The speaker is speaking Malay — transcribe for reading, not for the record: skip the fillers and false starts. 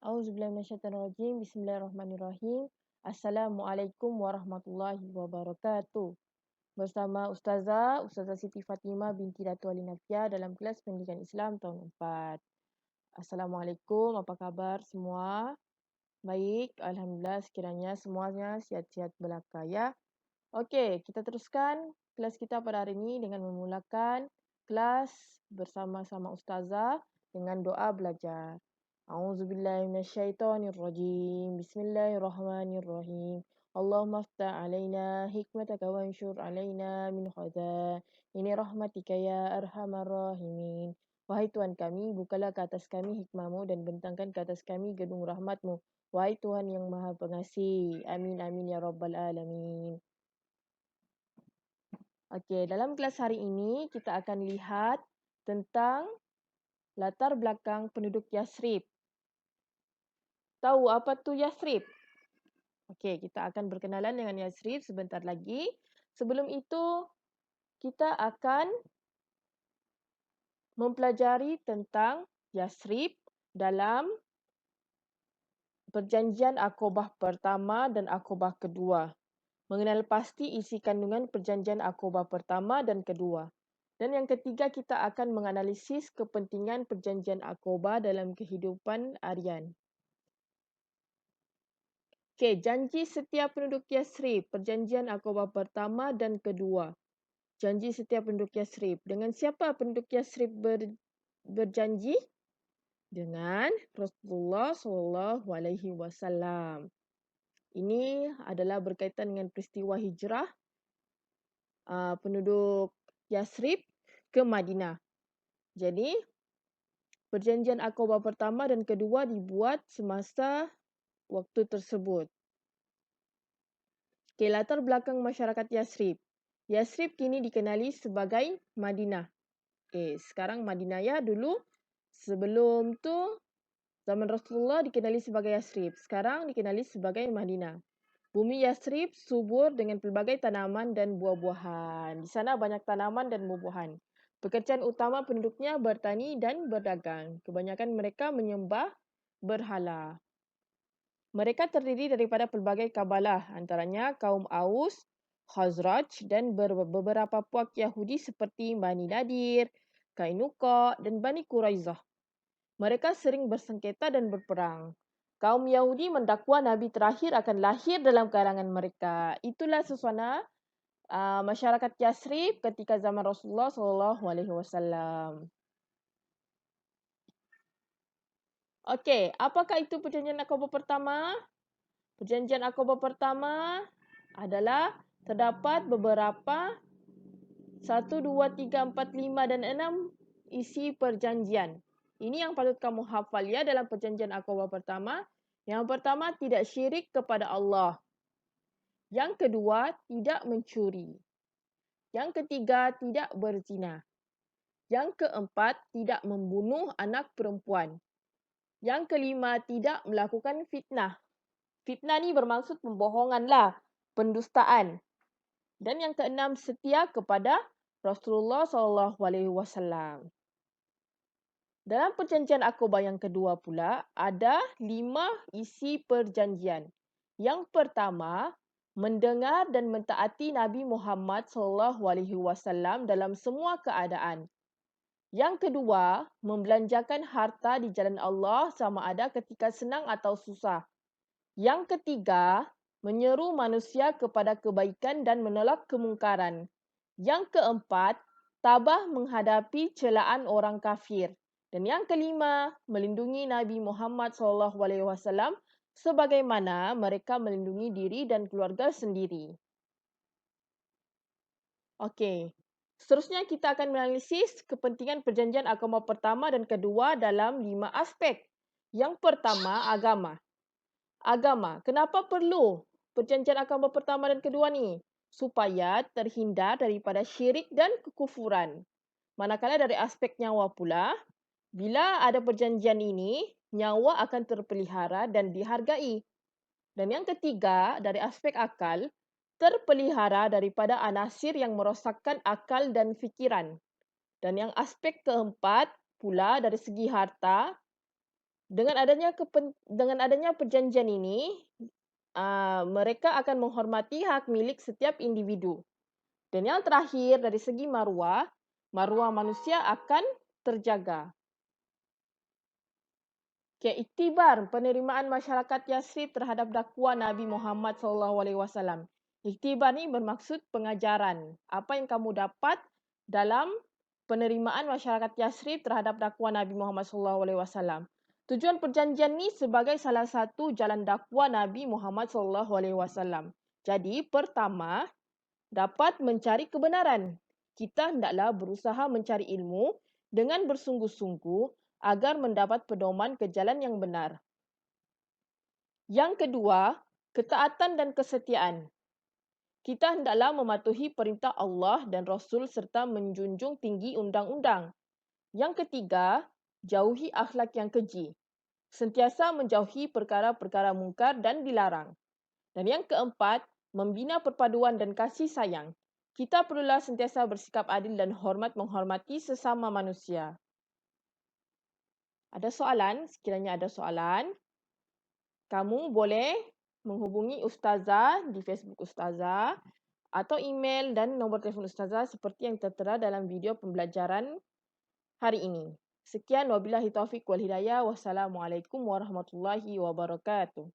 Auzubillahi minasyaitonirrajim. Bismillahirrahmanirrahim. Assalamualaikum warahmatullahi wabarakatuh. Bersama Ustazah Siti Fatimah binti Datu Ali Nafia dalam kelas pendidikan Islam tahun 4. Assalamualaikum, apa khabar semua? Baik, Alhamdulillah sekiranya semuanya sihat-sihat belaka ya. Okey, kita teruskan kelas kita pada hari ini dengan memulakan kelas bersama-sama Ustazah dengan doa belajar. A'udzubillahi minasyaitonirrajim. Bismillahirrahmanirrahim. Allahumma aftah alaina hikmataka wanshur alaina min ini rahmatika ya arhamar rahimin. Wahai Tuhan kami, bukalah ke atas kami hikmahmu dan bentangkan ke atas kami gedung rahmatmu. Wahai Tuhan yang maha pengasih. Amin amin ya rabbal alamin. Okey, dalam kelas hari ini kita akan lihat tentang latar belakang penduduk Yathrib. Tahu apa tu Yathrib? Okey, kita akan berkenalan dengan Yathrib sebentar lagi. Sebelum itu, kita akan mempelajari tentang Yathrib dalam Perjanjian Aqabah pertama dan Aqabah kedua. Mengenal pasti isi kandungan Perjanjian Aqabah pertama dan kedua. Dan yang ketiga, kita akan menganalisis kepentingan Perjanjian Aqabah dalam kehidupan harian. Okey, janji setia penduduk Yathrib, Perjanjian Aqabah pertama dan kedua. Janji setia penduduk Yathrib. Dengan siapa penduduk Yathrib berjanji? Dengan Rasulullah SAW. Ini adalah berkaitan dengan peristiwa hijrah penduduk Yathrib ke Madinah. Jadi, Perjanjian Aqabah pertama dan kedua dibuat semasa waktu tersebut. Okay, latar belakang masyarakat Yathrib. Yathrib kini dikenali sebagai Madinah. Okay, sekarang Madinah ya. Dulu sebelum tu zaman Rasulullah dikenali sebagai Yathrib. Sekarang dikenali sebagai Madinah. Bumi Yathrib subur dengan pelbagai tanaman dan buah-buahan. Di sana banyak tanaman dan buah-buahan. Pekerjaan utama penduduknya bertani dan berdagang. Kebanyakan mereka menyembah berhala. Mereka terdiri daripada pelbagai kabilah, antaranya kaum Aus, Khazraj dan beberapa puak Yahudi seperti Bani Nadir, Kainuqa dan Bani Quraizah. Mereka sering bersengketa dan berperang. Kaum Yahudi mendakwa Nabi terakhir akan lahir dalam kalangan mereka. Itulah suasana masyarakat Yathrib ketika zaman Rasulullah SAW. Okey, apakah itu Perjanjian Aqabah pertama? Perjanjian Aqabah pertama adalah terdapat beberapa 1, 2, 3, 4, 5 dan 6 isi perjanjian. Ini yang patut kamu hafal ya dalam Perjanjian Aqabah pertama. Yang pertama, tidak syirik kepada Allah. Yang kedua, tidak mencuri. Yang ketiga, tidak berzina. Yang keempat, tidak membunuh anak perempuan. Yang kelima, tidak melakukan fitnah. Fitnah ni bermaksud pembohongan lah, pendustaan. Dan yang keenam, setia kepada Rasulullah SAW. Dalam Perjanjian Aqabah yang kedua pula, ada 5 isi perjanjian. Yang pertama, mendengar dan mentaati Nabi Muhammad SAW dalam semua keadaan. Yang kedua, membelanjakan harta di jalan Allah sama ada ketika senang atau susah. Yang ketiga, menyeru manusia kepada kebaikan dan menolak kemungkaran. Yang keempat, tabah menghadapi celaan orang kafir. Dan yang kelima, melindungi Nabi Muhammad SAW sebagaimana mereka melindungi diri dan keluarga sendiri. Okey. Seterusnya kita akan menganalisis kepentingan Perjanjian Aqabah pertama dan kedua dalam 5 aspek. Yang pertama, agama. Agama. Kenapa perlu Perjanjian Aqabah pertama dan kedua ni? Supaya terhindar daripada syirik dan kekufuran. Manakala dari aspek nyawa pula, bila ada perjanjian ini, nyawa akan terpelihara dan dihargai. Dan yang ketiga, dari aspek akal, terpelihara daripada anasir yang merosakkan akal dan fikiran. Dan yang aspek keempat pula dari segi harta, Dengan adanya perjanjian ini, mereka akan menghormati hak milik setiap individu. Dan yang terakhir dari segi maruah manusia akan terjaga. Iktibar penerimaan masyarakat Yathrib terhadap dakwah Nabi Muhammad SAW. Iktibar ni bermaksud pengajaran. Apa yang kamu dapat dalam penerimaan masyarakat Yathrib terhadap dakwah Nabi Muhammad SAW. Tujuan perjanjian ni sebagai salah satu jalan dakwah Nabi Muhammad SAW. Jadi, pertama, dapat mencari kebenaran. Kita hendaklah berusaha mencari ilmu dengan bersungguh-sungguh agar mendapat pedoman ke jalan yang benar. Yang kedua, ketaatan dan kesetiaan. Kita hendaklah mematuhi perintah Allah dan Rasul serta menjunjung tinggi undang-undang. Yang ketiga, jauhi akhlak yang keji. Sentiasa menjauhi perkara-perkara mungkar dan dilarang. Dan yang keempat, membina perpaduan dan kasih sayang. Kita perlulah sentiasa bersikap adil dan menghormati sesama manusia. Ada soalan? Sekiranya ada soalan, kamu boleh menghubungi Ustazah di Facebook Ustazah atau email dan nombor telefon Ustazah seperti yang tertera dalam video pembelajaran hari ini. Sekian, wabillahi taufiq wal hidayah. Wassalamualaikum warahmatullahi wabarakatuh.